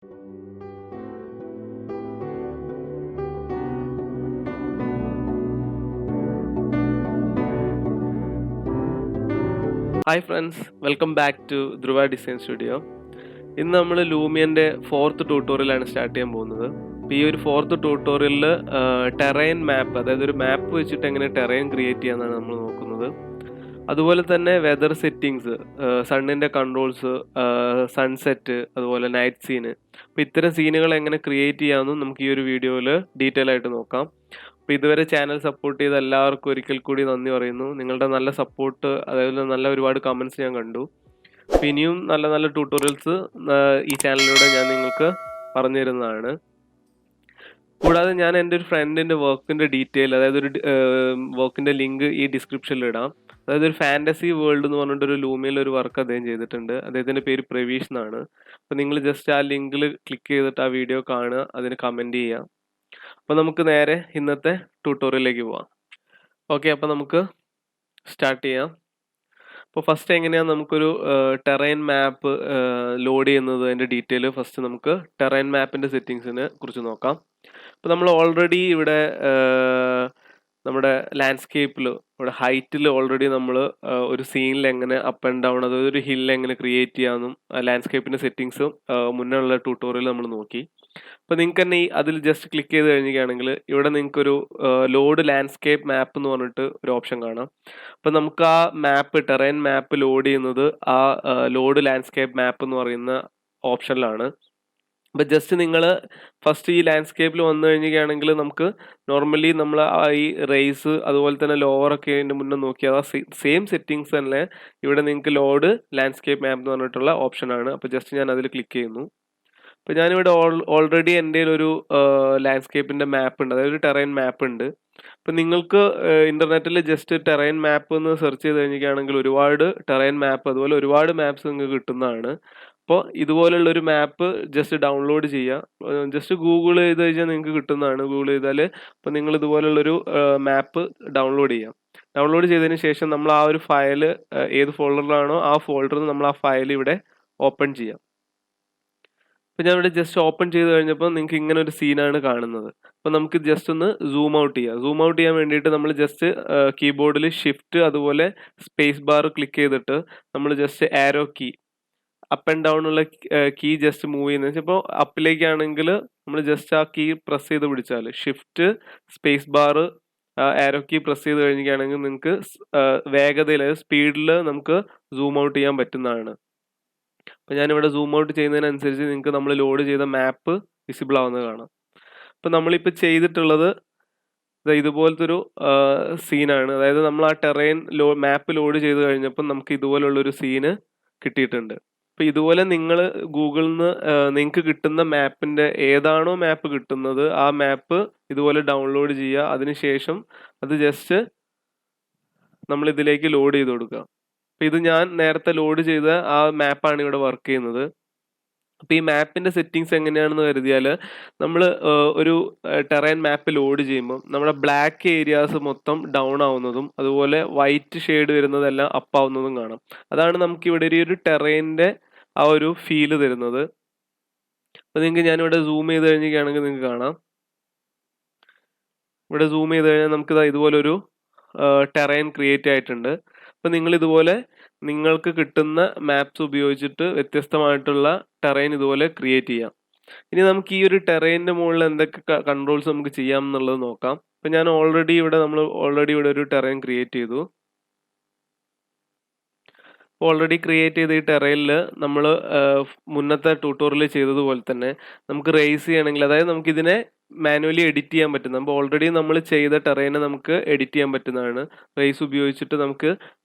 Hi friends, welcome back to Dhruva design studio. ഇന്ന് നമ്മൾ ലൂമിയൻ്റെ 4th ട്യൂട്ടോറിയലാണ് start ചെയ്യാൻ പോകുന്നത്. അപ്പോൾ ഈ ഒരു 4th ട്യൂട്ടോറിയലിൽ ടെറൈൻ മാപ്പ്, അതായത് ഒരു മാപ്പ് വെച്ചിട്ട് എങ്ങനെ ടെറൈൻ ക്രിയേറ്റ് ചെയ്യാമെന്നാണ് നമ്മൾ നോക്കുന്നത്. അതുപോലെ തന്നെ വെതർ സെറ്റിങ്സ്, സണ്ണിൻ്റെ കൺട്രോൾസ്, സൺസെറ്റ്, അതുപോലെ നൈറ്റ് സീന്. അപ്പോൾ ഇത്തരം സീനുകൾ എങ്ങനെ ക്രിയേറ്റ് ചെയ്യാമെന്നും നമുക്ക് ഈ ഒരു വീഡിയോയിൽ ഡീറ്റെയിൽ ആയിട്ട് നോക്കാം. അപ്പോൾ ഇതുവരെ ചാനൽ സപ്പോർട്ട് ചെയ്ത എല്ലാവർക്കും ഒരിക്കൽ കൂടി നന്ദി പറയുന്നു. നിങ്ങളുടെ നല്ല സപ്പോർട്ട്, അതേപോലെ നല്ല ഒരുപാട് കമൻറ്റ്സ് ഞാൻ കണ്ടു. അപ്പോൾ ഇനിയും നല്ല നല്ല ട്യൂട്ടോറിയൽസ് ഈ ചാനലിലൂടെ ഞാൻ നിങ്ങൾക്ക് പറഞ്ഞു തരുന്നതാണ്. കൂടാതെ ഞാൻ എൻ്റെ ഒരു ഫ്രണ്ടിൻ്റെ വർക്കിൻ്റെ ഡീറ്റെയിൽ, അതായത് ഒരു വർക്കിൻ്റെ ലിങ്ക് ഈ ഡിസ്ക്രിപ്ഷനിൽ ഇടാം. അതായത് ഒരു ഫാൻറ്റസി വേൾഡ് എന്ന് പറഞ്ഞിട്ടൊരു ലൂമിയിൽ ഒരു വർക്ക് അദ്ദേഹം ചെയ്തിട്ടുണ്ട്. അദ്ദേഹത്തിൻ്റെ പേര് പ്രവീഷ് എന്നാണ്. അപ്പോൾ നിങ്ങൾ ജസ്റ്റ് ആ ലിങ്കിൽ ക്ലിക്ക് ചെയ്തിട്ട് ആ വീഡിയോ കാണുക, അതിന് കമൻറ്റ് ചെയ്യുക. അപ്പോൾ നമുക്ക് നേരെ ഇന്നത്തെ ട്യൂട്ടോറിയലിലേക്ക് പോവാം. ഓക്കെ, അപ്പോൾ നമുക്ക് സ്റ്റാർട്ട് ചെയ്യാം. അപ്പോൾ ഫസ്റ്റ് എങ്ങനെയാണ് നമുക്കൊരു ടെറൈൻ മാപ്പ് ലോഡ് ചെയ്യുന്നത്, അതിൻ്റെ ഡീറ്റെയിൽ ഫസ്റ്റ് നമുക്ക് ടെറൈൻ മാപ്പിൻ്റെ സെറ്റിങ്സിനെ കുറിച്ച് നോക്കാം. അപ്പോൾ നമ്മൾ ഓൾറെഡി ഇവിടെ നമ്മുടെ ലാൻഡ്സ്കേപ്പിൽ, ഇവിടെ ഹൈറ്റിൽ ഓൾറെഡി നമ്മൾ ഒരു സീനിൽ എങ്ങനെ അപ്പ് ആൻഡ് ഡൗൺ, അതായത് ഒരു ഹിൽ എങ്ങനെ ക്രിയേറ്റ് ചെയ്യാമെന്നും ലാൻഡ്സ്കേപ്പിൻ്റെ സെറ്റിങ്സും മുന്നേ ഉള്ള ട്യൂട്ടോറിയൽ നമ്മൾ നോക്കി. അപ്പോൾ നിങ്ങൾക്ക് തന്നെ അതിൽ ജസ്റ്റ് ക്ലിക്ക് ചെയ്ത് കഴിഞ്ഞിരിക്കുകയാണെങ്കിൽ ഇവിടെ നിങ്ങൾക്കൊരു ലോഡ് ലാൻഡ്സ്കേപ്പ് മാപ്പ് എന്ന് പറഞ്ഞിട്ട് ഒരു ഓപ്ഷൻ കാണാം. അപ്പോൾ നമുക്ക് ആ മാപ്പ്, ടെറൈൻ മാപ്പ് ലോഡ് ചെയ്യുന്നത് ആ ലോഡ് ലാൻഡ്സ്കേപ്പ് മാപ്പ് എന്ന് പറയുന്ന ഓപ്ഷനിലാണ്. അപ്പോൾ ജസ്റ്റ് നിങ്ങൾ ഫസ്റ്റ് ഈ ലാൻഡ്സ്കേപ്പിൽ വന്നു കഴിഞ്ഞിരിക്കുകയാണെങ്കിൽ നമുക്ക് നോർമലി നമ്മൾ ഈ റേസ് അതുപോലെ തന്നെ ലോവറൊക്കെ അതിൻ്റെ മുന്നേ നോക്കിയാൽ ആ സെയിം സെറ്റിങ്സ് തന്നെ ഇവിടെ നിങ്ങൾക്ക് ലോഡ് ലാൻഡ്സ്കേപ്പ് മാപ്പ് എന്ന് പറഞ്ഞിട്ടുള്ള ഓപ്ഷനാണ്. അപ്പോൾ ജസ്റ്റ് ഞാൻ അതിൽ ക്ലിക്ക് ചെയ്യുന്നു. അപ്പോൾ ഞാനിവിടെ ഓൾറെഡി എൻ്റെ ഒരു ലാൻഡ്സ്കേപ്പിൻ്റെ മാപ്പ് ഉണ്ട്, അതായത് ഒരു ടെറൈൻ മാപ്പ് ഉണ്ട്. അപ്പോൾ നിങ്ങൾക്ക് ഇൻ്റർനെറ്റിൽ ജസ്റ്റ് ടെറൈൻ മാപ്പ് എന്ന് സെർച്ച് ചെയ്ത് കഴിഞ്ഞിരിക്കുകയാണെങ്കിൽ ഒരുപാട് ടെറൈൻ മാപ്പ്, അതുപോലെ ഒരുപാട് മാപ്സ് നിങ്ങൾക്ക് കിട്ടുന്നതാണ്. അപ്പോൾ ഇതുപോലുള്ളൊരു മാപ്പ് ജസ്റ്റ് ഡൗൺലോഡ് ചെയ്യുക. ജസ്റ്റ് ഗൂഗിൾ ചെയ്ത് കഴിഞ്ഞാൽ നിങ്ങൾക്ക് കിട്ടുന്നതാണ്. ഗൂഗിൾ ചെയ്താൽ അപ്പോൾ നിങ്ങൾ ഇതുപോലുള്ളൊരു മാപ്പ് ഡൗൺലോഡ് ചെയ്യാം. ഡൗൺലോഡ് ചെയ്തതിന് ശേഷം നമ്മൾ ആ ഒരു ഫയൽ ഏത് ഫോൾഡറിലാണോ ആ ഫോൾഡറിൽ നമ്മൾ ആ ഫയൽ ഇവിടെ ഓപ്പൺ ചെയ്യാം. അപ്പോൾ ഞാൻ ഇവിടെ ജസ്റ്റ് ഓപ്പൺ ചെയ്ത് കഴിഞ്ഞപ്പോൾ നിങ്ങൾക്ക് ഇങ്ങനെ ഒരു സീനാണ് കാണുന്നത്. അപ്പോൾ നമുക്ക് ജസ്റ്റ് ഒന്ന് സൂം ഔട്ട് ചെയ്യാം. സൂം ഔട്ട് ചെയ്യാൻ വേണ്ടിയിട്ട് നമ്മൾ ജസ്റ്റ് കീബോർഡിൽ ഷിഫ്റ്റ് അതുപോലെ സ്പേസ് ബാർ ക്ലിക്ക് ചെയ്തിട്ട് നമ്മൾ just arrow key, up and down ഉള്ള കീ ജസ്റ്റ് മൂവ് ചെയ്യുന്നത് വെച്ചാൽ, ഇപ്പോൾ അപ്പിലേക്കാണെങ്കിൽ നമ്മൾ ജസ്റ്റ് ആ കീ പ്രസ് ചെയ്ത് പിടിച്ചാൽ shift space bar arrow key press ചെയ്ത് കഴിഞ്ഞിരിക്കുകയാണെങ്കിൽ നിങ്ങൾക്ക് വേഗതയിൽ, സ്പീഡിൽ നമുക്ക് സൂം ഔട്ട് ചെയ്യാൻ പറ്റുന്നതാണ്. അപ്പോൾ ഞാനിവിടെ സൂം ഔട്ട് ചെയ്യുന്നതിനനുസരിച്ച് നിങ്ങൾക്ക് നമ്മൾ ലോഡ് ചെയ്ത മാപ്പ് വിസിബിൾ ആവുന്നത് കാണാം. അപ്പോൾ നമ്മളിപ്പോൾ ചെയ്തിട്ടുള്ളത് ഇതുപോലത്തെ ഒരു സീനാണ്. അതായത് നമ്മൾ ആ ടെറൈൻ മാപ്പ് ലോഡ് ചെയ്ത് കഴിഞ്ഞപ്പോൾ നമുക്ക് ഇതുപോലുള്ളൊരു സീന് കിട്ടിയിട്ടുണ്ട്. അപ്പോൾ ഇതുപോലെ നിങ്ങൾ ഗൂഗിളിൽ നിന്ന് നിങ്ങൾക്ക് കിട്ടുന്ന മാപ്പിൻ്റെ ഏതാണോ മാപ്പ് കിട്ടുന്നത് ആ മാപ്പ് ഇതുപോലെ ഡൗൺലോഡ് ചെയ്യുക. അതിനുശേഷം അത് ജസ്റ്റ് നമ്മൾ ഇതിലേക്ക് ലോഡ് ചെയ്ത് കൊടുക്കുക. അപ്പോൾ ഇത് ഞാൻ നേരത്തെ ലോഡ് ചെയ്ത ആ മാപ്പാണ് ഇവിടെ വർക്ക് ചെയ്യുന്നത്. അപ്പോൾ ഈ മാപ്പിൻ്റെ സെറ്റിങ്സ് എങ്ങനെയാണെന്ന് കരുതിയാൽ നമ്മൾ ഒരു ടെറൈൻ മാപ്പ് ലോഡ് ചെയ്യുമ്പോൾ നമ്മുടെ ബ്ലാക്ക് ഏരിയാസ് മൊത്തം ഡൗൺ ആവുന്നതും അതുപോലെ വൈറ്റ് ഷെയ്ഡ് വരുന്നതെല്ലാം അപ്പ് ആവുന്നതും കാണാം. അതാണ് നമുക്ക് ഇവിടെ ഒരു ടെറൈൻ്റെ ആ ഒരു ഫീല് തരുന്നത്. അപ്പോൾ നിങ്ങൾക്ക് ഞാനിവിടെ സൂം ചെയ്ത് കഴിഞ്ഞിരിക്കുകയാണെങ്കിൽ നിങ്ങൾക്ക് കാണാം. ഇവിടെ സൂം ചെയ്ത് കഴിഞ്ഞാൽ നമുക്കിത് ഇതുപോലൊരു ടെറൈൻ ക്രിയേറ്റ് ആയിട്ടുണ്ട്. അപ്പോൾ നിങ്ങൾ ഇതുപോലെ നിങ്ങൾക്ക് കിട്ടുന്ന മാപ്സ് ഉപയോഗിച്ചിട്ട് വ്യത്യസ്തമായിട്ടുള്ള ടെറൈൻ ഇതുപോലെ ക്രിയേറ്റ് ചെയ്യാം. ഇനി നമുക്ക് ഈ ഒരു ടെറൈനിൻ്റെ മുകളിൽ എന്തൊക്കെ കൺട്രോൾസ് നമുക്ക് ചെയ്യാം എന്നുള്ളത് നോക്കാം. അപ്പോൾ ഞാൻ നമ്മൾ ഓൾറെഡി ഇവിടെ ഒരു ടെറൈൻ ക്രിയേറ്റ് ചെയ്തു. ഓൾറെഡി ക്രിയേറ്റ് ചെയ്ത ഈ ടെറൈനിൽ നമ്മൾ മുന്നത്തെ ട്യൂട്ടോറിയൽ ചെയ്തതുപോലെ തന്നെ നമുക്ക് റേസ് ചെയ്യണമെങ്കിൽ, അതായത് നമുക്കിതിനെ മാനുവലി എഡിറ്റ് ചെയ്യാൻ പറ്റും. നമ്മൾ ഓൾറെഡി നമ്മൾ ചെയ്ത ടെറൈനെ നമുക്ക് എഡിറ്റ് ചെയ്യാൻ പറ്റുന്നതാണ്. റേസ് ഉപയോഗിച്ചിട്ട് നമുക്ക്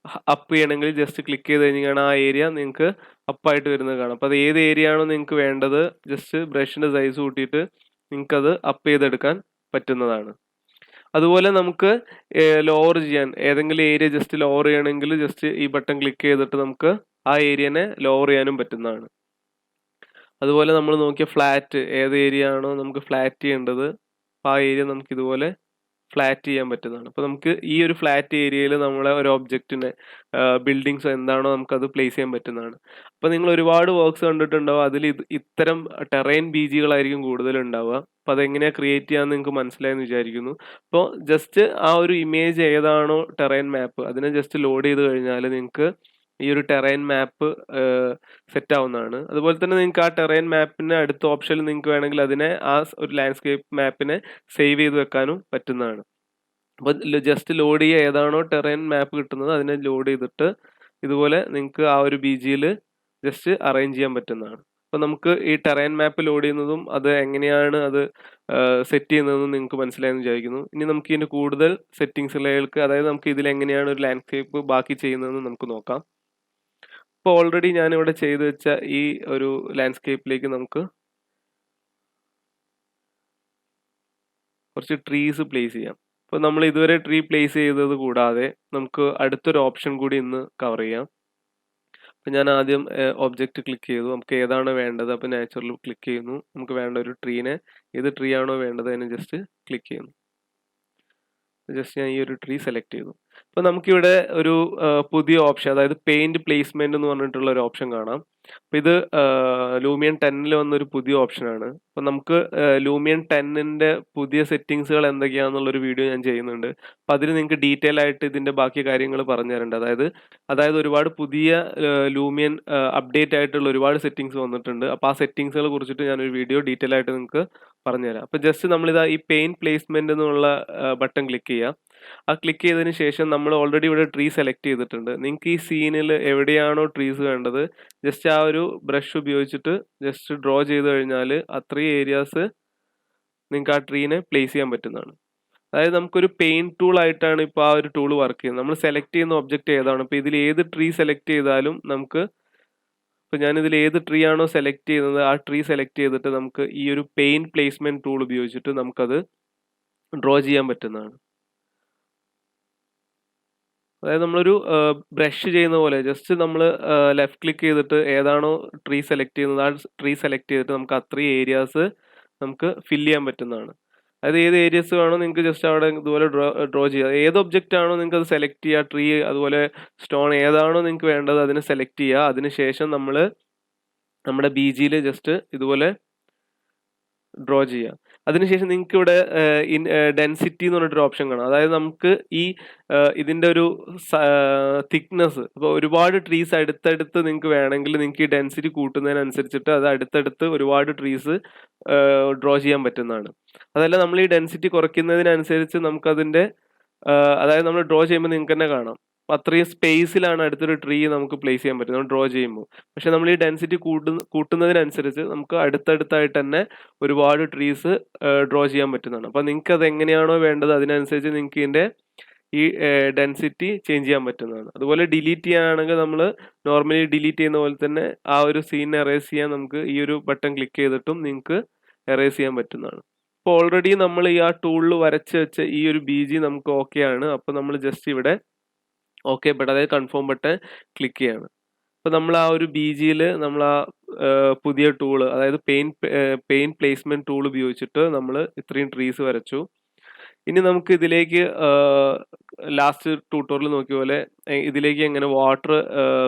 അപ്പ് ചെയ്യണമെങ്കിൽ ജസ്റ്റ് ക്ലിക്ക് ചെയ്ത് കഴിഞ്ഞാൽ ആ ഏരിയ നിങ്ങൾക്ക് അപ്പായിട്ട് വരുന്നത് കാണാം. അപ്പോൾ അത് ഏത് ഏരിയ ആണോ നിങ്ങൾക്ക് വേണ്ടത് ജസ്റ്റ് ബ്രഷിൻ്റെ സൈസ് കൂട്ടിയിട്ട് നിങ്ങൾക്കത് അപ്പ് ചെയ്തെടുക്കാൻ പറ്റുന്നതാണ്. അതുപോലെ നമുക്ക് ലോവർ ചെയ്യാൻ, ഏതെങ്കിലും ഏരിയ ജസ്റ്റ് ലോവർ ചെയ്യണമെങ്കിൽ ജസ്റ്റ് ഈ ബട്ടൺ ക്ലിക്ക് ചെയ്തിട്ട് നമുക്ക് ആ ഏരിയനെ ലോവർ ചെയ്യാനും പറ്റുന്നതാണ്. അതുപോലെ നമ്മൾ നോക്കിയ ഫ്ലാറ്റ്, ഏത് ഏരിയ ആണോ നമുക്ക് ഫ്ലാറ്റ് ചെയ്യേണ്ടത് ആ ഏരിയ നമുക്ക് ഇതുപോലെ ഫ്ലാറ്റ് ചെയ്യാൻ പറ്റുന്നതാണ്. അപ്പോൾ നമുക്ക് ഈ ഒരു ഫ്ലാറ്റ് ഏരിയയിൽ നമ്മളെ ഒരു ഒബ്ജക്റ്റിനെ ബിൽഡിങ്സോ എന്താണോ നമുക്കത് പ്ലേസ് ചെയ്യാൻ പറ്റുന്നതാണ്. അപ്പോൾ നിങ്ങൾ ഒരുപാട് വർക്ക്സ് കണ്ടിട്ടുണ്ടാവും. അതിൽ ഇത്തരം ടെറൈൻ ബീജികളായിരിക്കും കൂടുതലുണ്ടാവുക. അപ്പോൾ അതെങ്ങനെയാണ് ക്രിയേറ്റ് ചെയ്യാമെന്ന് നിങ്ങൾക്ക് മനസ്സിലായെന്ന് വിചാരിക്കുന്നു. അപ്പോൾ ജസ്റ്റ് ആ ഒരു ഇമേജ് ഏതാണോ ടെറൈൻ മാപ്പ് അതിനെ ജസ്റ്റ് ലോഡ് ചെയ്ത് കഴിഞ്ഞാൽ നിങ്ങൾക്ക് ഈ ഒരു ടെറൈൻ മാപ്പ് സെറ്റ് ആവുന്നതാണ്. അതുപോലെ തന്നെ നിങ്ങൾക്ക് ആ ടെറൈൻ മാപ്പിന് അടുത്ത ഓപ്ഷനിൽ നിങ്ങൾക്ക് വേണമെങ്കിൽ അതിനെ ആ ഒരു ലാൻഡ്സ്കേപ്പ് മാപ്പിനെ സേവ് ചെയ്ത് വെക്കാനും പറ്റുന്നതാണ്. അപ്പോൾ ജസ്റ്റ് ലോഡ് ചെയ്യുക, ഏതാണോ ടെറൈൻ മാപ്പ് കിട്ടുന്നത് അതിനെ ലോഡ് ചെയ്തിട്ട് ഇതുപോലെ നിങ്ങൾക്ക് ആ ഒരു BGയിൽ ജസ്റ്റ് അറേഞ്ച് ചെയ്യാൻ പറ്റുന്നതാണ്. അപ്പോൾ നമുക്ക് ഈ ടെറൈൻ മാപ്പ് ലോഡ് ചെയ്യുന്നതും അത് എങ്ങനെയാണ് അത് സെറ്റ് ചെയ്യുന്നതെന്നും നിങ്ങൾക്ക് മനസ്സിലായെന്ന് വിചാരിക്കുന്നു. ഇനി നമുക്ക് ഇതിൻ്റെ കൂടുതൽ സെറ്റിങ്സുകളിലേക്ക്, അതായത് നമുക്ക് ഇതിൽ എങ്ങനെയാണ് ഒരു ലാൻഡ്സ്കേപ്പ് ബാക്കി ചെയ്യുന്നതെന്ന് നമുക്ക് നോക്കാം. ഇപ്പോൾ ഓൾറെഡി ഞാനിവിടെ ചെയ്തു വെച്ച ഈ ഒരു ലാൻഡ്സ്കേപ്പിലേക്ക് നമുക്ക് കുറച്ച് ട്രീസ് പ്ലേസ് ചെയ്യാം. അപ്പോൾ നമ്മൾ ഇതുവരെ ട്രീ പ്ലേസ് ചെയ്തത് കൂടാതെ നമുക്ക് അടുത്തൊരു ഓപ്ഷൻ കൂടി ഇന്ന് കവർ ചെയ്യാം. അപ്പോൾ ഞാൻ ആദ്യം ഒബ്ജക്റ്റ് ക്ലിക്ക് ചെയ്തു. നമുക്ക് ഏതാണ് വേണ്ടത്, അപ്പോൾ നാച്ചുറൽ ക്ലിക്ക് ചെയ്യുന്നു. നമുക്ക് വേണ്ട ഒരു ട്രീനെ, ഏത് ട്രീ ആണോ വേണ്ടത് അതിനെ ജസ്റ്റ് ക്ലിക്ക് ചെയ്യുന്നു. ജസ്റ്റ് ഞാൻ ഈ ഒരു ട്രീ സെലക്ട് ചെയ്തു. അപ്പോൾ നമുക്കിവിടെ ഒരു പുതിയ ഓപ്ഷൻ, അതായത് പെയിന്റ് പ്ലേസ്മെന്റ് എന്ന് പറഞ്ഞിട്ടുള്ള ഒരു ഓപ്ഷൻ കാണാം. അപ്പോൾ ഇത് ലൂമിയൻ 10ൽ വന്നൊരു പുതിയ ഓപ്ഷനാണ്. അപ്പോൾ നമുക്ക് ലൂമിയൻ 10ന്റെ പുതിയ സെറ്റിങ്സുകൾ എന്തൊക്കെയാണെന്നുള്ളൊരു വീഡിയോ ഞാൻ ചെയ്യുന്നുണ്ട്. അപ്പോൾ അതിൽ നിങ്ങൾക്ക് ഡീറ്റെയിൽ ആയിട്ട് ഇതിൻ്റെ ബാക്കി കാര്യങ്ങൾ പറഞ്ഞു തരുന്നുണ്ട്. അതായത് ഒരുപാട് പുതിയ ലൂമിയൻ അപ്ഡേറ്റ് ആയിട്ടുള്ള ഒരുപാട് സെറ്റിങ്സ് വന്നിട്ടുണ്ട്. അപ്പോൾ ആ സെറ്റിങ്സുകളെ കുറിച്ചിട്ട് ഞാനൊരു വീഡിയോ ഡീറ്റെയിൽ ആയിട്ട് നിങ്ങൾക്ക് പറഞ്ഞുതരാം. അപ്പോൾ ജസ്റ്റ് നമ്മളിതാ ഈ പെയിന്റ് പ്ലേസ്മെന്റ് എന്നുള്ള ബട്ടൺ ക്ലിക്ക് ചെയ്യുക. ആ ക്ലിക്ക് ചെയ്തതിന് ശേഷം നമ്മൾ ഓൾറെഡി ഇവിടെ ട്രീ സെലക്ട് ചെയ്തിട്ടുണ്ട്. നിങ്ങൾക്ക് ഈ സീനിൽ എവിടെയാണോ ട്രീസ് വേണ്ടത് ജസ്റ്റ് ആ ഒരു ബ്രഷ് ഉപയോഗിച്ചിട്ട് ജസ്റ്റ് ഡ്രോ ചെയ്ത് കഴിഞ്ഞാൽ അത്രയും ഏരിയാസ് നിങ്ങൾക്ക് ആ ട്രീനെ പ്ലേസ് ചെയ്യാൻ പറ്റുന്നതാണ്. അതായത് നമുക്കൊരു പെയിന്റ് ടൂൾ ആയിട്ടാണ് ഇപ്പോൾ ആ ഒരു ടൂൾ വർക്ക് ചെയ്യുന്നത്. നമ്മൾ സെലക്ട് ചെയ്യുന്ന ഒബ്ജക്റ്റ് ഏതാണ്, ഇപ്പോൾ ഇതിൽ ഏത് ട്രീ സെലക്ട് ചെയ്താലും നമുക്ക്, ഇപ്പോൾ ഞാനിതിൽ ഏത് ട്രീ ആണോ സെലക്ട് ചെയ്യുന്നത് ആ ട്രീ സെലക്ട് ചെയ്തിട്ട് നമുക്ക് ഈ ഒരു പെയിന്റ് പ്ലേസ്മെന്റ് ടൂൾ ഉപയോഗിച്ചിട്ട് നമുക്കത് ഡ്രോ ചെയ്യാൻ പറ്റുന്നതാണ്. അതായത് നമ്മളൊരു ബ്രഷ് ചെയ്യുന്ന പോലെ ജസ്റ്റ് നമ്മൾ ലെഫ്റ്റ് ക്ലിക്ക് ചെയ്തിട്ട് ഏതാണോ ട്രീ സെലക്ട് ചെയ്യുന്നത് ആ ട്രീ സെലക്ട് ചെയ്തിട്ട് നമുക്ക് അത്രയും ഏരിയാസ് നമുക്ക് ഫില്ല് ചെയ്യാൻ പറ്റുന്നതാണ്. അതായത് ഏത് ഏരിയസ് വേണോ നിങ്ങൾക്ക് ജസ്റ്റ് അവിടെ ഇതുപോലെ ഡ്രോ ചെയ്യുക. ഏത് ഒബ്ജക്റ്റ് ആണോ നിങ്ങൾക്ക് അത് സെലക്ട് ചെയ്യുക, ട്രീ അതുപോലെ സ്റ്റോൺ ഏതാണോ നിങ്ങൾക്ക് വേണ്ടത് അതിനെ സെലക്ട് ചെയ്യുക. അതിനുശേഷം നമ്മൾ നമ്മുടെ BGയിൽ ജസ്റ്റ് ഇതുപോലെ ഡ്രോ ചെയ്യുക. അതിനുശേഷം നിങ്ങൾക്ക് ഇവിടെ ഡെൻസിറ്റി എന്ന് പറഞ്ഞിട്ടൊരു ഓപ്ഷൻ കാണാം. അതായത് നമുക്ക് ഈ ഇതിൻ്റെ ഒരു തിക്നെസ്, ഇപ്പോൾ ഒരുപാട് ട്രീസ് അടുത്തടുത്ത് നിങ്ങൾക്ക് വേണമെങ്കിൽ നിങ്ങൾക്ക് ഈ ഡെൻസിറ്റി കൂട്ടുന്നതിനനുസരിച്ചിട്ട് അത് അടുത്തടുത്ത് ഒരുപാട് ട്രീസ് ഡ്രോ ചെയ്യാൻ പറ്റുന്നതാണ്. അതല്ല നമ്മൾ ഈ ഡെൻസിറ്റി കുറയ്ക്കുന്നതിനനുസരിച്ച് നമുക്കതിൻ്റെ അതായത് നമ്മൾ ഡ്രോ ചെയ്യുമ്പോൾ നിങ്ങൾക്ക് തന്നെ കാണാം അത്രയും സ്പേസിലാണ് അടുത്തൊരു ട്രീ നമുക്ക് പ്ലേസ് ചെയ്യാൻ പറ്റും നമ്മൾ ഡ്രോ ചെയ്യുമ്പോൾ. പക്ഷെ നമ്മൾ ഈ ഡെൻസിറ്റി കൂട്ടുന്നതിനനുസരിച്ച് നമുക്ക് അടുത്തടുത്തായിട്ട് തന്നെ ഒരുപാട് ട്രീസ് ഡ്രോ ചെയ്യാൻ പറ്റുന്നതാണ്. അപ്പോൾ നിങ്ങൾക്ക് അത് എങ്ങനെയാണോ വേണ്ടത് അതിനനുസരിച്ച് നിങ്ങൾക്ക് ഇതിൻ്റെ ഈ ഡെൻസിറ്റി ചേഞ്ച് ചെയ്യാൻ പറ്റുന്നതാണ്. അതുപോലെ ഡിലീറ്റ് ചെയ്യാനാണെങ്കിൽ നമ്മൾ നോർമലി ഡിലീറ്റ് ചെയ്യുന്ന പോലെ തന്നെ ആ ഒരു സീൻ എറേസ് ചെയ്യാൻ നമുക്ക് ഈ ഒരു ബട്ടൺ ക്ലിക്ക് ചെയ്തിട്ടും നിങ്ങൾക്ക് എറേസ് ചെയ്യാൻ പറ്റുന്നതാണ്. ഇപ്പോൾ ഓൾറെഡി നമ്മൾ ഈ ആ ടൂളിൽ വരച്ച് വെച്ച ഈ ഒരു BG നമുക്ക് ഓക്കെ ആണ്. അപ്പോൾ നമ്മൾ ജസ്റ്റ് ഇവിടെ ഓക്കെ ബട്ടൺ, അതായത് കൺഫേം ബട്ടൺ ക്ലിക്ക് ചെയ്യാണ്. അപ്പോൾ നമ്മൾ ആ ഒരു BGയിൽ നമ്മൾ ആ പുതിയ ടൂള്, അതായത് പെയിന്റ് പ്ലേസ്മെന്റ് ടൂൾ ഉപയോഗിച്ചിട്ട് നമ്മൾ ഇത്രയും ട്രീസ് വരച്ചു. ഇനി നമുക്ക് ഇതിലേക്ക് ലാസ്റ്റ് ട്യൂട്ടോറിയൽ നോക്കിയ പോലെ ഇതിലേക്ക് എങ്ങനെ വാട്ടർ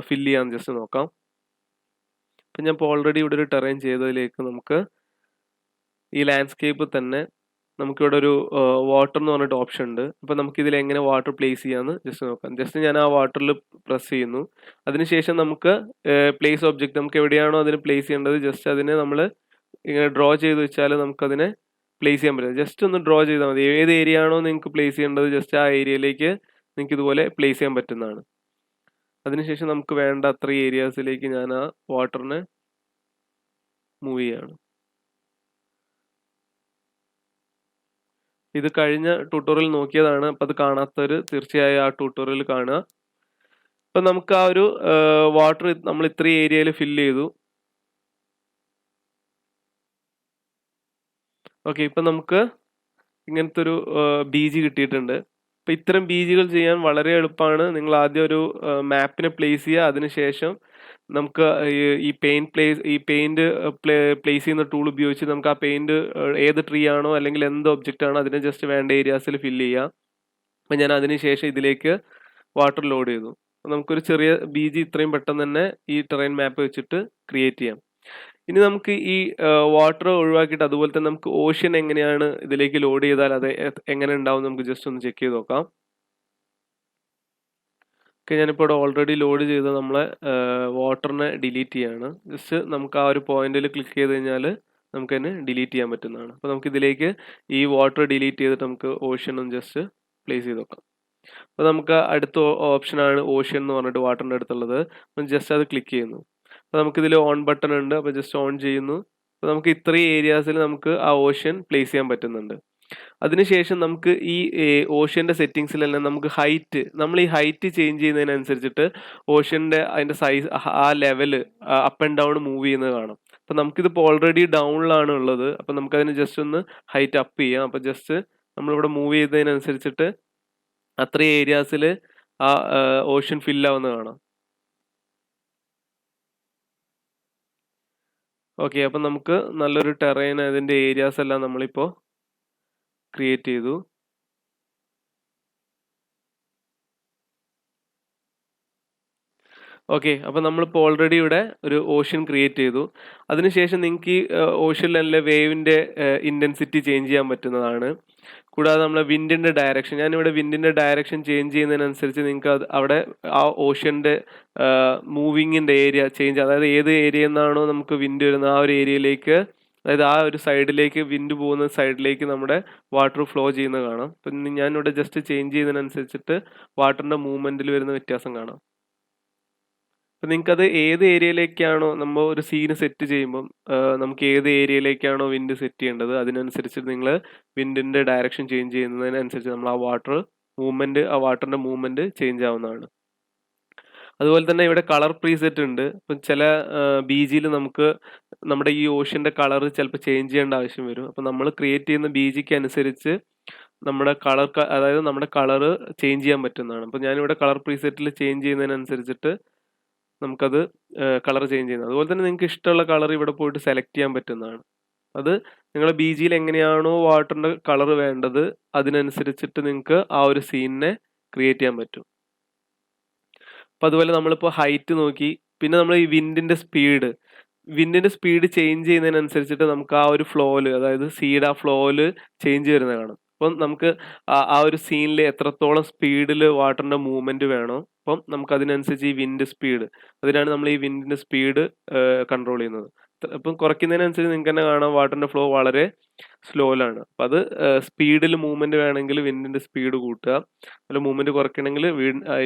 ഫില്ല് ചെയ്യാന്ന് ജസ്റ്റ് നോക്കാം. അപ്പം ഞാൻ ഇപ്പോൾ ഓൾറെഡി ഇവിടെ ഒരു ടെറൈൻ ചെയ്തതിലേക്ക് നമുക്ക് ഈ ലാൻഡ്സ്കേപ്പ് തന്നെ നമുക്കിവിടെ ഒരു വാട്ടർ എന്ന് പറഞ്ഞിട്ട് ഓപ്ഷൻ ഉണ്ട്. അപ്പോൾ നമുക്കിതിൽ എങ്ങനെ വാട്ടർ പ്ലേസ് ചെയ്യാമെന്ന് ജസ്റ്റ് നോക്കാം. ജസ്റ്റ് ഞാൻ ആ വാട്ടറിൽ പ്രസ് ചെയ്യുന്നു. അതിനുശേഷം നമുക്ക് പ്ലേസ് ഒബ്ജക്റ്റ്, നമുക്ക് എവിടെയാണോ അതിന് പ്ലേസ് ചെയ്യേണ്ടത് ജസ്റ്റ് അതിനെ നമ്മൾ ഇങ്ങനെ ഡ്രോ ചെയ്ത് വെച്ചാൽ നമുക്കതിനെ പ്ലേസ് ചെയ്യാൻ പറ്റും. ജസ്റ്റ് ഒന്ന് ഡ്രോ ചെയ്താൽ മതി. ഏത് ഏരിയ ആണോ നിങ്ങൾക്ക് പ്ലേസ് ചെയ്യേണ്ടത് ജസ്റ്റ് ആ ഏരിയയിലേക്ക് നിങ്ങൾക്ക് ഇതുപോലെ പ്ലേസ് ചെയ്യാൻ പറ്റുന്നതാണ്. അതിനുശേഷം നമുക്ക് വേണ്ട അത്ര ഏരിയാസിലേക്ക് ഞാൻ ആ വാട്ടറിനെ മൂവ് ചെയ്യാണ്. ഇത് കഴിഞ്ഞ ട്യൂട്ടോറിയൽ നോക്കിയതാണ്. അപ്പം അത് കാണാത്തവർ തീർച്ചയായും ആ ട്യൂട്ടോറിയൽ കാണുക. അപ്പം നമുക്ക് ആ ഒരു വാട്ടർ നമ്മൾ ഇത്രയും ഏരിയയിൽ ഫില്ല് ചെയ്തു. ഓക്കെ, ഇപ്പം നമുക്ക് ഇങ്ങനത്തെ ഒരു BG കിട്ടിയിട്ടുണ്ട്. അപ്പോൾ ഇത്തരം ബീജികൾ ചെയ്യാൻ വളരെ എളുപ്പമാണ്. നിങ്ങൾ ആദ്യം ഒരു മാപ്പിനെ പ്ലേസ് ചെയ്യുക. അതിനുശേഷം നമുക്ക് ഈ പെയിന്റ് പ്ലേസ് ചെയ്യുന്ന ടൂൾ ഉപയോഗിച്ച് നമുക്ക് ആ പെയിന്റ് ഏത് ട്രീ ആണോ അല്ലെങ്കിൽ എന്ത് ഒബ്ജക്റ്റ് ആണോ അതിനെ ജസ്റ്റ് വേണ്ട ഏരിയാസിൽ ഫില്ല് ചെയ്യുക. അപ്പം ഞാൻ അതിനുശേഷം ഇതിലേക്ക് വാട്ടർ ലോഡ് ചെയ്തു. നമുക്കൊരു ചെറിയ ബീജി ഇത്രയും പെട്ടെന്ന് തന്നെ ഈ ടെറൈൻ മാപ്പ് വെച്ചിട്ട് ക്രിയേറ്റ് ചെയ്യാം. ഇനി നമുക്ക് ഈ വാട്ടർ ഒഴിവാക്കിയിട്ട് അതുപോലെ തന്നെ നമുക്ക് ഓഷ്യൻ എങ്ങനെയാണ് ഇതിലേക്ക് ലോഡ് ചെയ്താൽ അത് എങ്ങനെ ഉണ്ടാവും നമുക്ക് ജസ്റ്റ് ഒന്ന് ചെക്ക് ചെയ്ത് നോക്കാം. ഓക്കെ, ഞാനിപ്പോൾ ഇവിടെ ഓൾറെഡി ലോഡ് ചെയ്ത് നമ്മളെ വാട്ടറിനെ ഡിലീറ്റ് ചെയ്യാണ്. ജസ്റ്റ് നമുക്ക് ആ ഒരു പോയിന്റിൽ ക്ലിക്ക് ചെയ്ത് കഴിഞ്ഞാൽ നമുക്കതിനെ ഡിലീറ്റ് ചെയ്യാൻ പറ്റുന്നതാണ്. അപ്പോൾ നമുക്ക് ഇതിലേക്ക് ഈ വാട്ടർ ഡിലീറ്റ് ചെയ്തിട്ട് നമുക്ക് ഓഷ്യൻ ഒന്ന് ജസ്റ്റ് പ്ലേസ് ചെയ്ത് നോക്കാം. അപ്പോൾ നമുക്ക് അടുത്ത ഓപ്ഷനാണ് ഓഷ്യൻ എന്ന് പറഞ്ഞിട്ട് വാട്ടറിൻ്റെ അടുത്തുള്ളത്. അപ്പം ജസ്റ്റ് അത് ക്ലിക്ക് ചെയ്യുന്നു. അപ്പോൾ നമുക്കിതിൽ ഓൺ ബട്ടൺ ഉണ്ട്. അപ്പോൾ ജസ്റ്റ് ഓൺ ചെയ്യുന്നു. അപ്പോൾ നമുക്ക് ഇത്രയും ഏരിയാസിൽ നമുക്ക് ആ ഓഷ്യൻ പ്ലേസ് ചെയ്യാൻ പറ്റുന്നുണ്ട്. അതിനുശേഷം നമുക്ക് ഈ ഓഷ്യൻ്റെ സെറ്റിങ്സിലെല്ലാം നമുക്ക് നമ്മൾ ഈ ഹൈറ്റ് ചേഞ്ച് ചെയ്യുന്നതിനനുസരിച്ചിട്ട് ഓഷ്യൻ്റെ അതിൻ്റെ സൈസ് ആ level up and down move ചെയ്യുന്നത് കാണാം. അപ്പോൾ നമുക്കിതിപ്പോൾ ഓൾറെഡി ഡൗണിലാണ് ഉള്ളത്. അപ്പോൾ നമുക്കതിന് ജസ്റ്റ് ഒന്ന് ഹൈറ്റ് അപ്പ് ചെയ്യാം. അപ്പോൾ ജസ്റ്റ് നമ്മളിവിടെ മൂവ് ചെയ്തതിനനുസരിച്ചിട്ട് അത്രയും ഏരിയാസിൽ ആ ഓഷ്യൻ ഫില്ലാവുന്നത് കാണാം. ഓക്കെ, അപ്പം നമുക്ക് നല്ലൊരു ടെറൈൻ അതിൻ്റെ ഏരിയാസ് എല്ലാം നമ്മളിപ്പോൾ ക്രിയേറ്റ് ചെയ്തു. ഓക്കെ, അപ്പോൾ നമ്മളിപ്പോൾ ഓൾറെഡി ഇവിടെ ഒരു ഓഷ്യൻ ക്രിയേറ്റ് ചെയ്തു. അതിനുശേഷം നിങ്ങൾക്ക് ഈ ഓഷ്യനിലെ വേവിൻ്റെ ഇൻറ്റൻസിറ്റി ചേഞ്ച് ചെയ്യാൻ പറ്റുന്നതാണ്. കൂടാതെ നമ്മളെ വിൻഡിൻ്റെ ഡയറക്ഷൻ, ഞാനിവിടെ വിൻഡിൻ്റെ ഡയറക്ഷൻ ചേഞ്ച് ചെയ്യുന്നതിനനുസരിച്ച് നിങ്ങൾക്ക് അവിടെ ആ ഓഷ്യൻ്റെ മൂവിങ്ങിൻ്റെ ഏരിയ ചേഞ്ച്, അതായത് ഏത് ഏരിയയിൽ നിന്നാണോ നമുക്ക് വിൻഡ് വരുന്നത് ആ ഒരു ഏരിയയിലേക്ക്, അതായത് ആ ഒരു സൈഡിലേക്ക് വിൻഡ് പോകുന്ന സൈഡിലേക്ക് നമ്മുടെ വാട്ടർ ഫ്ലോ ചെയ്യുന്നത് കാണാം. അപ്പം ഞാനിവിടെ ജസ്റ്റ് ചേഞ്ച് ചെയ്യുന്നതിനനുസരിച്ചിട്ട് വാട്ടറിൻ്റെ മൂവ്മെൻറ്റിൽ വരുന്ന വ്യത്യാസം കാണാം. അപ്പം നിങ്ങൾക്കത് ഏത് ഏരിയയിലേക്കാണോ നമ്മൾ ഒരു സീന് സെറ്റ് ചെയ്യുമ്പം നമുക്ക് ഏത് ഏരിയയിലേക്കാണോ വിൻഡ് സെറ്റ് ചെയ്യേണ്ടത് അതിനനുസരിച്ച് നിങ്ങൾ വിൻഡിൻ്റെ ഡയറക്ഷൻ ചേഞ്ച് ചെയ്യുന്നതിനനുസരിച്ച് നമ്മൾ ആ വാട്ടറിൻ്റെ മൂവ്മെൻറ്റ് ചേഞ്ച് ആവുന്നതാണ്. അതുപോലെ തന്നെ ഇവിടെ കളർ പ്രീസെറ്റ് ഉണ്ട്. ഇപ്പം ചില ബീജിയിൽ നമുക്ക് നമ്മുടെ ഈ ഓഷ്യൻ്റെ കളർ ചിലപ്പോൾ ചേഞ്ച് ചെയ്യേണ്ട ആവശ്യം വരും. അപ്പം നമ്മൾ ക്രിയേറ്റ് ചെയ്യുന്ന ബീജിക്ക് അനുസരിച്ച് നമ്മുടെ അതായത് നമ്മുടെ കളറ് ചേഞ്ച് ചെയ്യാൻ പറ്റുന്നതാണ്. അപ്പം ഞാനിവിടെ കളർ പ്രീസെറ്റിൽ ചേഞ്ച് ചെയ്യുന്നതിനനുസരിച്ചിട്ട് നമുക്കത് കളർ ചേഞ്ച് ചെയ്യുന്നത്. അതുപോലെ തന്നെ നിങ്ങൾക്ക് ഇഷ്ടമുള്ള കളർ ഇവിടെ പോയിട്ട് സെലക്ട് ചെയ്യാൻ പറ്റുന്നതാണ്. അത് നിങ്ങളുടെ ബി ജിയിൽ എങ്ങനെയാണോ വാട്ടറിൻ്റെ കളർ വേണ്ടത് അതിനനുസരിച്ചിട്ട് നിങ്ങൾക്ക് ആ ഒരു സീനിനെ ക്രിയേറ്റ് ചെയ്യാൻ പറ്റും. അപ്പോൾ അതുപോലെ നമ്മളിപ്പോൾ ഹൈറ്റ് നോക്കി, പിന്നെ നമ്മൾ ഈ വിൻഡിൻ്റെ സ്പീഡ് ചേഞ്ച് ചെയ്യുന്നതിനനുസരിച്ചിട്ട് നമുക്ക് ആ ഒരു ഫ്ലോയിൽ, അതായത് സീഡ് ആ ഫ്ലോയിൽ ചേഞ്ച് വരുന്നത് കാണാം. അപ്പം നമുക്ക് ആ ഒരു സീനിൽ എത്രത്തോളം സ്പീഡിൽ വാട്ടറിൻ്റെ മൂവ്മെൻറ്റ് വേണോ അപ്പം നമുക്ക് അതിനനുസരിച്ച് ഈ വിൻഡ് സ്പീഡ്, അതിനാണ് നമ്മൾ ഈ വിൻഡിൻ്റെ സ്പീഡ് കൺട്രോൾ ചെയ്യുന്നത്. അപ്പം കുറയ്ക്കുന്നതിനനുസരിച്ച് നിങ്ങൾക്ക് തന്നെ കാണാം വാട്ടറിൻ്റെ ഫ്ലോ വളരെ സ്ലോയിലാണ്. അപ്പം അത് സ്പീഡിൽ മൂവ്മെൻറ്റ് വേണമെങ്കിൽ വിൻഡിൻ്റെ സ്പീഡ് കൂട്ടുക, അല്ല മൂവ്മെൻറ്റ് കുറയ്ക്കണമെങ്കിൽ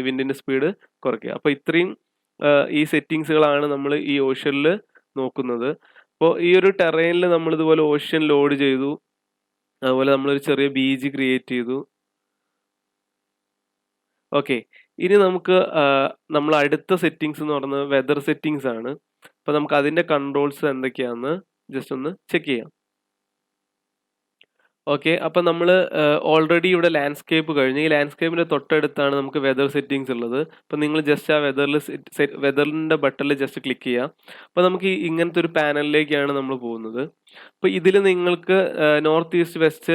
വിൻഡിൻ്റെ സ്പീഡ് കുറയ്ക്കുക. അപ്പോൾ ഇത്രയും ഈ സെറ്റിങ്സുകളാണ് നമ്മൾ ഈ ഓഷ്യനിൽ നോക്കുന്നത്. അപ്പോൾ ഈ ഒരു ടെറൈനിൽ നമ്മൾ ഇതുപോലെ ഓഷ്യൻ ലോഡ് ചെയ്തു, അതുപോലെ നമ്മളൊരു ചെറിയ ബീജ് ക്രിയേറ്റ് ചെയ്തു. ഓക്കെ, ഇനി നമുക്ക് നമ്മൾ അടുത്ത സെറ്റിങ്സ് എന്ന് പറയുന്നത് വെതർ സെറ്റിങ്സ് ആണ്. അപ്പോൾ നമുക്ക് അതിൻ്റെ കൺട്രോൾസ് എന്തൊക്കെയാണെന്ന് ജസ്റ്റ് ഒന്ന് ചെക്ക് ചെയ്യാം. ഓക്കെ, അപ്പം നമ്മൾ ഓൾറെഡി ഇവിടെ ലാൻഡ്സ്കേപ്പ് കഴിഞ്ഞ് ഈ ലാൻഡ്സ്കേപ്പിൻ്റെ തൊട്ടടുത്താണ് നമുക്ക് വെതർ സെറ്റിങ്സ് ഉള്ളത്. അപ്പം നിങ്ങൾ ജസ്റ്റ് ആ വെതറിൻ്റെ ബട്ടണിൽ ജസ്റ്റ് ക്ലിക്ക് ചെയ്യുക. അപ്പോൾ നമുക്ക് ഇങ്ങനത്തെ ഒരു പാനലിലേക്കാണ് നമ്മൾ പോകുന്നത്. അപ്പോൾ ഇതിൽ നിങ്ങൾക്ക് നോർത്ത് ഈസ്റ്റ് വെസ്റ്റ്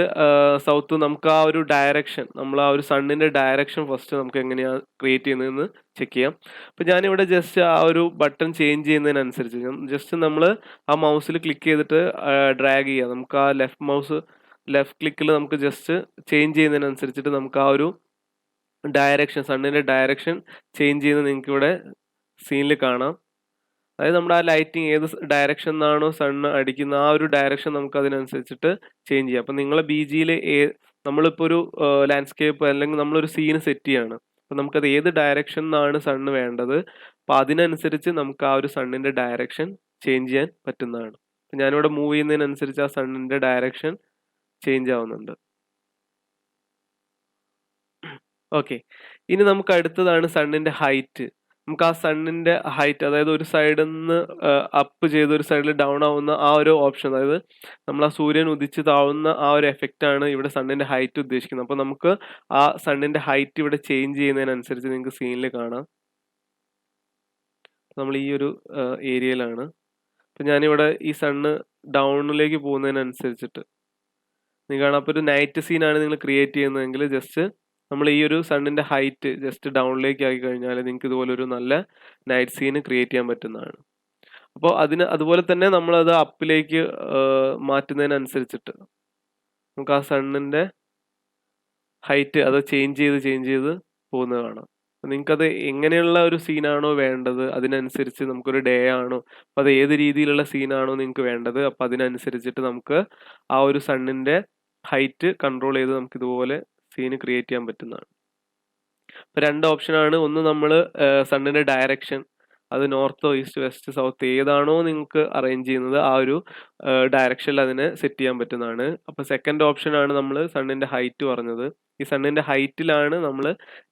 സൗത്ത് നമുക്ക് ആ ഒരു ഡയറക്ഷൻ, നമ്മൾ ആ ഒരു സണ്ണിൻ്റെ ഡയറക്ഷൻ ഫസ്റ്റ് നമുക്ക് എങ്ങനെയാണ് ക്രിയേറ്റ് ചെയ്യുന്നതെന്ന് ചെക്ക് ചെയ്യാം. അപ്പോൾ ഞാനിവിടെ ജസ്റ്റ് ആ ഒരു ബട്ടൺ ചേഞ്ച് ചെയ്യുന്നതിനനുസരിച്ച് ജസ്റ്റ് നമ്മൾ ആ മൗസിൽ ക്ലിക്ക് ചെയ്തിട്ട് ഡ്രാഗ് ചെയ്യുക. നമുക്ക് ആ ലെഫ്റ്റ് ക്ലിക്കിൽ നമുക്ക് ജസ്റ്റ് ചേഞ്ച് ചെയ്യുന്നതിനനുസരിച്ചിട്ട് നമുക്ക് ആ ഒരു ഡയറക്ഷൻ, സണ്ണിൻ്റെ ഡയറക്ഷൻ ചേഞ്ച് ചെയ്യുന്നത് നിങ്ങൾക്ക് ഇവിടെ സീനിൽ കാണാം. അതായത് നമ്മുടെ ആ ലൈറ്റിങ് ഏത് ഡയറക്ഷൻ നിന്നാണോ സണ്ണ് അടിക്കുന്ന ആ ഒരു ഡയറക്ഷൻ നമുക്ക് അതിനനുസരിച്ചിട്ട് ചേഞ്ച് ചെയ്യാം. അപ്പം നിങ്ങളെ ബി ജിയിൽ നമ്മളിപ്പോൾ ഒരു ലാൻഡ്സ്കേപ്പ് അല്ലെങ്കിൽ നമ്മളൊരു സീന് സെറ്റ് ചെയ്യാണ്. അപ്പം നമുക്കത് ഏത് ഡയറക്ഷൻ നിന്നാണ് സണ്ണ് വേണ്ടത് അപ്പം അതിനനുസരിച്ച് നമുക്ക് ആ ഒരു സണ്ണിൻ്റെ ഡയറക്ഷൻ ചേഞ്ച് ചെയ്യാൻ പറ്റുന്നതാണ്. അപ്പം ഞാനിവിടെ മൂവ് ചെയ്യുന്നതിനനുസരിച്ച് ആ സണ്ണിൻ്റെ ഡയറക്ഷൻ ചേഞ്ച് ആവുന്നുണ്ട്. ഓക്കെ, ഇനി നമുക്ക് അടുത്തതാണ് സണ്ണിൻ്റെ ഹൈറ്റ്. നമുക്ക് ആ സണ്ണിന്റെ ഹൈറ്റ്, അതായത് ഒരു സൈഡിൽ നിന്ന് അപ്പ് ചെയ്ത് ഒരു സൈഡിൽ ഡൗൺ ആവുന്ന ആ ഒരു ഓപ്ഷൻ, അതായത് നമ്മൾ ആ സൂര്യൻ ഉദിച്ച് താഴുന്ന ആ ഒരു എഫക്റ്റ് ആണ് ഇവിടെ സണ്ണിന്റെ ഹൈറ്റ് ഉദ്ദേശിക്കുന്നത്. അപ്പോൾ നമുക്ക് ആ സണ്ണിന്റെ ഹൈറ്റ് ഇവിടെ ചേഞ്ച് ചെയ്യുന്നതിനനുസരിച്ച് നിങ്ങൾക്ക് സീനിൽ കാണാം. നമ്മൾ ഈ ഒരു ഏരിയയിലാണ്. അപ്പം ഞാനിവിടെ ഈ സണ്ണ് ഡൗണിലേക്ക് പോകുന്നതിനനുസരിച്ചിട്ട് നിങ്ങൾ കാണാം. അപ്പോൾ ഒരു നൈറ്റ് സീനാണ് നിങ്ങൾ ക്രിയേറ്റ് ചെയ്യുന്നതെങ്കിൽ ജസ്റ്റ് നമ്മൾ ഈ ഒരു സണ്ണിന്റെ ഹൈറ്റ് ജസ്റ്റ് ഡൗണിലേക്ക് ആക്കി കഴിഞ്ഞാൽ നിങ്ങൾക്ക് ഇതുപോലെ ഒരു നല്ല നൈറ്റ് സീന് ക്രിയേറ്റ് ചെയ്യാൻ പറ്റുന്നതാണ്. അപ്പോൾ അതുപോലെ തന്നെ നമ്മളത് അപ്പിലേക്ക് മാറ്റുന്നതിനനുസരിച്ചിട്ട് നമുക്ക് ആ സണ്ണിന്റെ ഹൈറ്റ് അത് ചേഞ്ച് ചെയ്ത് പോകുന്നത് കാണാം. നിങ്ങൾക്കത് എങ്ങനെയുള്ള ഒരു സീനാണോ വേണ്ടത് അതിനനുസരിച്ച് നമുക്കൊരു ഡേ ആണോ, അപ്പോൾ അത് ഏത് രീതിയിലുള്ള സീനാണോ നിങ്ങൾക്ക് വേണ്ടത്, അപ്പോൾ അതിനനുസരിച്ചിട്ട് നമുക്ക് ആ ഒരു സണ്ണിന്റെ ഹൈറ്റ് കൺട്രോൾ ചെയ്ത് നമുക്ക് ഇതുപോലെ സീന് ക്രിയേറ്റ് ചെയ്യാൻ പറ്റുന്നതാണ്. അപ്പോൾ 2 ഓപ്ഷനാണ്. ഒന്ന് നമ്മൾ സണ്ണിന്റെ ഡയറക്ഷൻ, അത് നോർത്തോ ഈസ്റ്റ് വെസ്റ്റ് സൗത്ത് ഏതാണോ നിങ്ങൾക്ക് അറേഞ്ച് ചെയ്യുന്നത് ആ ഒരു ഡയറക്ഷനിൽ അതിനെ സെറ്റ് ചെയ്യാൻ പറ്റുന്നതാണ്. അപ്പോൾ സെക്കൻഡ് ഓപ്ഷനാണ് നമ്മൾ സണ്ണിന്റെ ഹൈറ്റ് പറഞ്ഞത്. ഈ സണ്ണിന്റെ ഹൈറ്റിലാണ് നമ്മൾ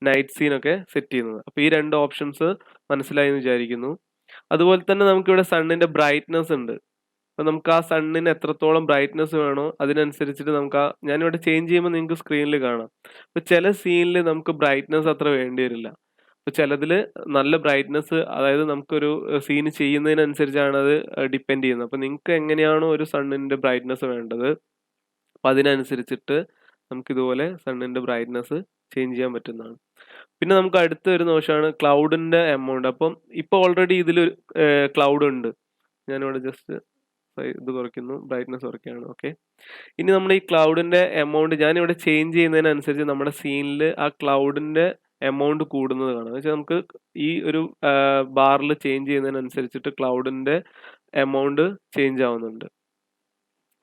നൈറ്റ് സീനൊക്കെ സെറ്റ് ചെയ്യുന്നത്. അപ്പോൾ ഈ 2 ഓപ്ഷൻസ് മനസ്സിലായി എന്ന് വിചാരിക്കുന്നു. അതുപോലെ തന്നെ നമുക്കിവിടെ സണ്ണിന്റെ ബ്രൈറ്റ്നസ് ഉണ്ട്. അപ്പോൾ നമുക്ക് ആ സണ്ണിന് എത്രത്തോളം ബ്രൈറ്റ്നസ് വേണോ അതിനനുസരിച്ചിട്ട് നമുക്ക് ഞാനിവിടെ ചേഞ്ച് ചെയ്യുമ്പോൾ നിങ്ങൾക്ക് സ്ക്രീനിൽ കാണാം. അപ്പോൾ ചില സീനിൽ നമുക്ക് ബ്രൈറ്റ്നസ് അത്ര വേണ്ടി വരില്ല. അപ്പോൾ ചിലതിൽ നല്ല ബ്രൈറ്റ്നസ്, അതായത് നമുക്കൊരു സീൻ ചെയ്യുന്നതിനനുസരിച്ചാണ് അത് ഡിപ്പെൻഡ് ചെയ്യുന്നത്. അപ്പോൾ നിങ്ങൾക്ക് എങ്ങനെയാണോ ഒരു സണ്ണിന്റെ ബ്രൈറ്റ്നസ് വേണ്ടത് അപ്പോൾ അതിനനുസരിച്ചിട്ട് നമുക്കിതുപോലെ സണ്ണിന്റെ ബ്രൈറ്റ്നസ് ചേഞ്ച് ചെയ്യാൻ പറ്റുന്നതാണ്. പിന്നെ നമുക്ക് അടുത്ത വരുന്ന ഓപ്ഷനാണ് ക്ലൗഡിന്റെ എമൗണ്ട്. അപ്പം ഇപ്പോൾ ഓൾറെഡി ഇതിൽ ക്ലൗഡ് ഉണ്ട്. ഞാനിവിടെ ജസ്റ്റ് ഇത് കുറയ്ക്കുന്നു, ബ്രൈറ്റ്നസ് കുറയ്ക്കുകയാണ്. ഓക്കെ, ഇനി നമ്മൾ ഈ ക്ലൗഡിന്റെ എമൗണ്ട് ഞാനിവിടെ ചേഞ്ച് ചെയ്യുന്നതിനനുസരിച്ച് നമ്മുടെ സീനിൽ ആ ക്ലൗഡിന്റെ എമൗണ്ട് കൂടുന്നത് കാണാം. എന്ന് വെച്ചാൽ നമുക്ക് ഈ ഒരു ബാറിൽ ചേഞ്ച് ചെയ്യുന്നതിനനുസരിച്ചിട്ട് ക്ലൗഡിന്റെ എമൗണ്ട് ചേഞ്ച് ആവുന്നുണ്ട്.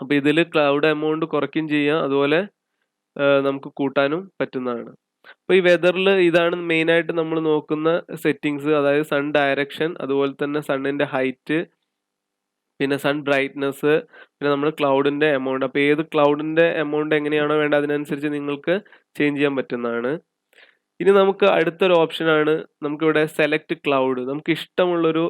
അപ്പോൾ ഇതിൽ ക്ലൗഡ് എമൗണ്ട് കുറയ്ക്കുകയും ചെയ്യാം, അതുപോലെ നമുക്ക് കൂട്ടാനും പറ്റുന്നതാണ്. അപ്പോൾ ഈ വെതറിൽ ഇതാണ് മെയിനായിട്ട് നമ്മൾ നോക്കുന്ന സെറ്റിങ്സ്, അതായത് സൺ ഡയറക്ഷൻ, അതുപോലെ തന്നെ സണ്ണിന്റെ ഹൈറ്റ്, പിന്നെ സൺ ബ്രൈറ്റ്നസ്, പിന്നെ നമ്മൾ ക്ലൗഡിന്റെ എമൗണ്ട്. അപ്പോൾ ഏത് ക്ലൗഡിന്റെ എമൗണ്ട് എങ്ങനെയാണോ വേണ്ടത് അതിനനുസരിച്ച് നിങ്ങൾക്ക് ചേഞ്ച് ചെയ്യാൻ പറ്റുന്നതാണ്. ഇനി നമുക്ക് അടുത്തൊരു ഓപ്ഷനാണ് നമുക്കിവിടെ സെലക്ട് ക്ലൗഡ്. നമുക്ക് ഇഷ്ടമുള്ളൊരു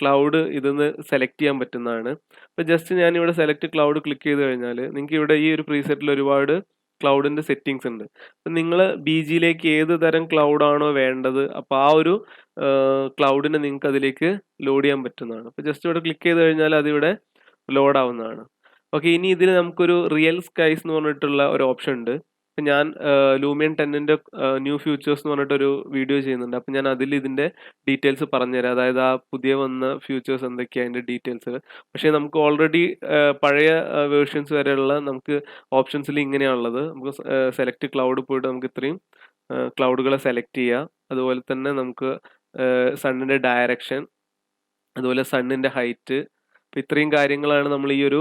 ക്ലൗഡ് ഇതിന്ന് സെലക്ട് ചെയ്യാൻ പറ്റുന്നതാണ്. അപ്പോൾ ജസ്റ്റ് ഞാനിവിടെ സെലക്ട് ക്ലൗഡ് ക്ലിക്ക് ചെയ്ത് കഴിഞ്ഞാൽ നിങ്ങൾക്ക് ഇവിടെ ഈ ഒരു പ്രീസെറ്റിൽ ഒരുപാട് ക്ലൗഡിന്റെ സെറ്റിങ്സ് ഉണ്ട്. അപ്പം നിങ്ങൾ BGയിലേക്ക് ഏത് തരം ക്ലൗഡാണോ വേണ്ടത് അപ്പോൾ ആ ഒരു ക്ലൗഡിനെ നിങ്ങൾക്ക് അതിലേക്ക് ലോഡ് ചെയ്യാൻ പറ്റുന്നതാണ്. അപ്പോൾ ജസ്റ്റ് ഇവിടെ ക്ലിക്ക് ചെയ്ത് കഴിഞ്ഞാൽ അതിവിടെ ലോഡ് ആവുന്നതാണ്. ഓക്കെ, ഇനി ഇതിൽ നമുക്കൊരു റിയൽ സ്കൈസ് എന്ന് പറഞ്ഞിട്ടുള്ള ഒരു ഓപ്ഷൻ ഉണ്ട്. അപ്പം ഞാൻ ലൂമിയൻ 10ന്റെ ന്യൂ ഫ്യൂച്ചേഴ്സ് എന്ന് പറഞ്ഞിട്ടൊരു വീഡിയോ ചെയ്യുന്നുണ്ട്. അപ്പം ഞാൻ അതിൽ ഇതിൻ്റെ ഡീറ്റെയിൽസ് പറഞ്ഞുതരാം. അതായത് ആ പുതിയ വന്ന ഫ്യൂച്ചേഴ്സ് എന്തൊക്കെയാണ് അതിൻ്റെ ഡീറ്റെയിൽസ്. പക്ഷേ നമുക്ക് ഓൾറെഡി പഴയ വേർഷൻസ് വരെയുള്ള നമുക്ക് ഓപ്ഷൻസിൽ ഇങ്ങനെയാണുള്ളത്. നമുക്ക് സെലക്ട് ക്ലൗഡ് പോയിട്ട് നമുക്ക് ഇത്രയും ക്ലൗഡുകളെ സെലക്ട് ചെയ്യാം. അതുപോലെ തന്നെ നമുക്ക് സണ്ണിൻ്റെ ഡയറക്ഷൻ, അതുപോലെ സണ്ണിൻ്റെ ഹൈറ്റ്, അപ്പോൾ ഇത്രയും കാര്യങ്ങളാണ് നമ്മൾ ഈ ഒരു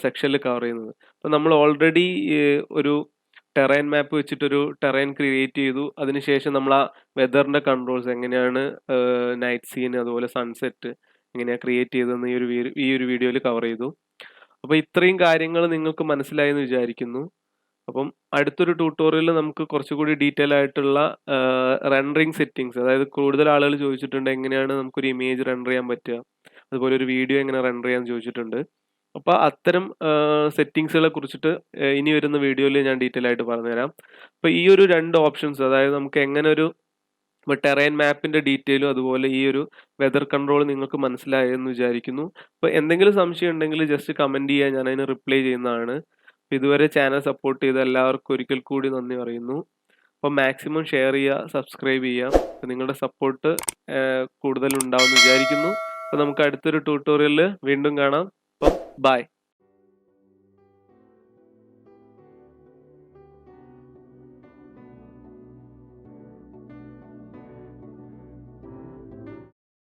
സെക്ഷനിൽ കവർ ചെയ്യുന്നത്. അപ്പോൾ നമ്മൾ ഓൾറെഡി ഒരു ടെറൈൻ മാപ്പ് വെച്ചിട്ടൊരു ടെറൈൻ ക്രിയേറ്റ് ചെയ്തു. അതിനുശേഷം നമ്മൾ ആ വെതറിൻ്റെ കൺട്രോൾസ് എങ്ങനെയാണ് നൈറ്റ് സീൻ അതുപോലെ സൺസെറ്റ് എങ്ങനെയാണ് ക്രിയേറ്റ് ചെയ്തതെന്ന് ഈ ഒരു വീഡിയോയിൽ കവർ ചെയ്തു. അപ്പോൾ ഇത്രയും കാര്യങ്ങൾ നിങ്ങൾക്ക് മനസ്സിലായി എന്ന് വിചാരിക്കുന്നു. അപ്പം അടുത്തൊരു ട്യൂട്ടോറിയലിൽ നമുക്ക് കുറച്ചുകൂടി ഡീറ്റെയിൽ ആയിട്ടുള്ള റെൻഡറിങ് സെറ്റിങ്സ്, അതായത് കൂടുതൽ ആളുകൾ ചോദിച്ചിട്ടുണ്ട് എങ്ങനെയാണ് നമുക്കൊരു ഇമേജ് റെൻഡർ ചെയ്യാൻ പറ്റുക, അതുപോലെ ഒരു വീഡിയോ എങ്ങനെ റെൻഡർ ചെയ്യാൻ ചോദിച്ചിട്ടുണ്ട്. അപ്പോൾ അത്തരം സെറ്റിങ്സുകളെ കുറിച്ചിട്ട് ഇനി വരുന്ന വീഡിയോയിൽ ഞാൻ ഡീറ്റെയിൽ ആയിട്ട് പറഞ്ഞുതരാം. അപ്പോൾ ഈ ഒരു 2 ഓപ്ഷൻസ്, അതായത് നമുക്ക് എങ്ങനെ ഒരു ടെറൈൻ മാപ്പിന്റെ ഡീറ്റെയിലും അതുപോലെ ഈ ഒരു വെതർ കൺട്രോൾ നിങ്ങൾക്ക് മനസ്സിലായെന്ന് വിചാരിക്കുന്നു. അപ്പോൾ എന്തെങ്കിലും സംശയം ഉണ്ടെങ്കിൽ ജസ്റ്റ് കമൻറ്റ് ചെയ്യുക, ഞാൻ അതിന് റിപ്ലൈ ചെയ്യുന്നതാണ്. അപ്പോൾ ഇതുവരെ ചാനൽ സപ്പോർട്ട് ചെയ്ത എല്ലാവർക്കും ഒരിക്കൽ കൂടി നന്ദി പറയുന്നു. അപ്പോൾ മാക്സിമം ഷെയർ ചെയ്യുക, സബ്സ്ക്രൈബ് ചെയ്യുക. അപ്പോൾ നിങ്ങളുടെ സപ്പോർട്ട് കൂടുതൽ ഉണ്ടാവുമെന്ന് വിചാരിക്കുന്നു. അപ്പോൾ നമുക്ക് അടുത്തൊരു ട്യൂട്ടോറിയലിൽ വീണ്ടും കാണാം. അപ്പം ബൈ.